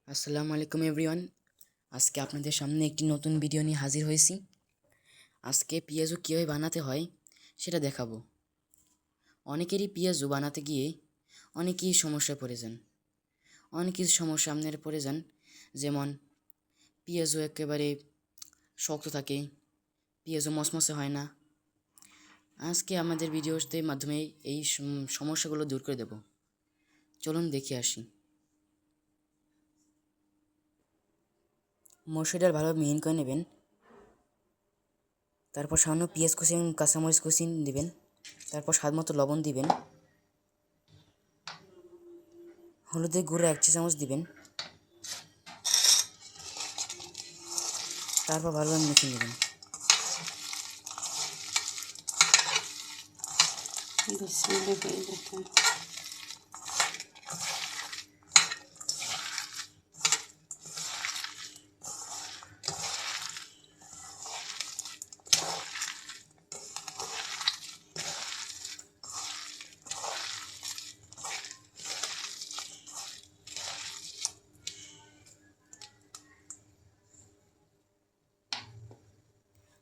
আসসালামু আলাইকুম এভরিওয়ান। আজকে আপনাদের সামনে একটি নতুন ভিডিও নিয়ে হাজির হয়েছি। আজকে পিয়াজু কীভাবে বানাতে হয় সেটা দেখাবো। অনেকেরই পিয়াজু বানাতে গিয়ে অনেকেই সমস্যায় পড়ে যান। অনেক কিছু সমস্যা আপনারা পড়ে যান, যেমন পিয়াজু একেবারে শক্ত থাকে, পিয়াজু মচমচে হয় না। আজকে আমাদের ভিডিওতে মাধ্যমে এই সমস্যাগুলো দূর করে দেব। চলুন দেখে আসি। মসুর ডাল ভালোভাবে মিহিন করে নেবেন। তারপর সামান্য পেঁয়াজ কুচি এবং কাঁচামরিচ কুচি দিবেন। তারপর স্বাদ মতো লবণ দিবেন। হলুদের গুঁড়ো 1 চা চামচ দিবেন। তারপর ভালোভাবে মেখে নেবেন।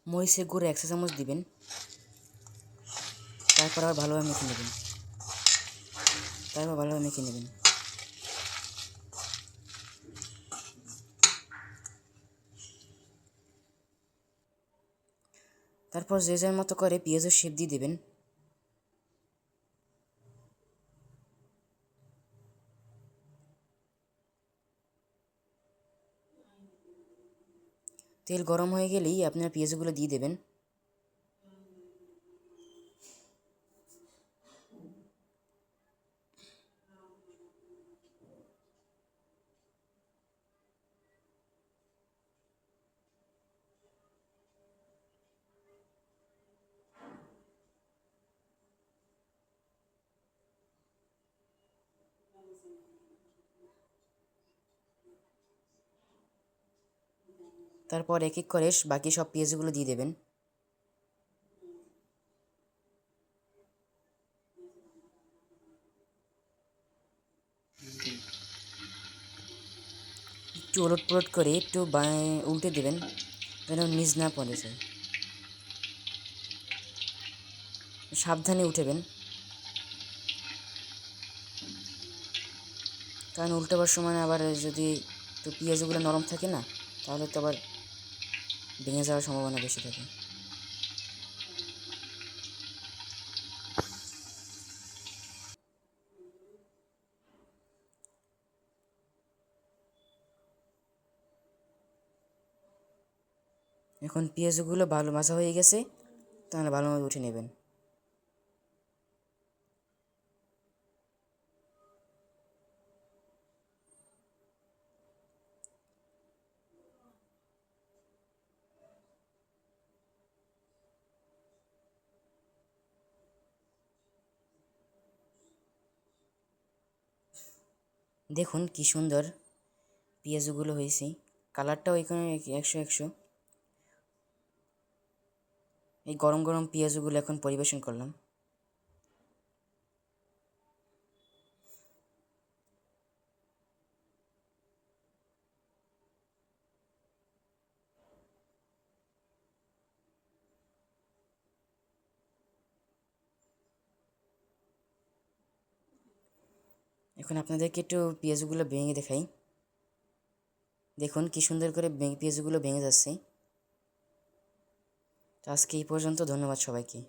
মরিচের গুঁড়ো 1 চা চামচ দিবেন। তারপর আবার ভালোভাবে মেখে নেবেন। তারপর যে যার মতো করে পেঁয়াজের শেপ দিয়ে দেবেন। তেল গরম হয়ে গেলেই আপনারা পেঁয়াজগুলো দিয়ে দেবেন। তারপর এক এক করে বাকি সব পেঁয়াজগুলো দিয়ে দেবেন। একটু ওলটপালট করে একটু উল্টে দেবেন, যেন নিচ না পড়ে যায়। সাবধানে উঠেবেন, কারণ উল্টাবার সময় আবার যদি একটু পেঁয়াজগুলো নরম থাকে না, তাহলে তো আবার ভেঙে যাওয়ার সম্ভাবনা বেশি থাকে। এখন পেঁয়াজগুলো ভালো ভাজা হয়ে গেছে, তাহলে ভালোভাবে উঠে নেবেন। দেখুন কি সুন্দর পেঁয়াজগুলো হয়েছে, কালারটাও এখানে 100-100। এই গরম গরম পেঁয়াজগুলো এখন পরিবেশন করলাম। এখন আপনাদেরকে একটু পেঁয়াজগুলো ভেঙে দেখাই। দেখুন কি সুন্দর করে পেঁয়াজগুলো ভেঙে যাচ্ছে। তো আজকে এই পর্যন্ত, ধন্যবাদ সবাইকে।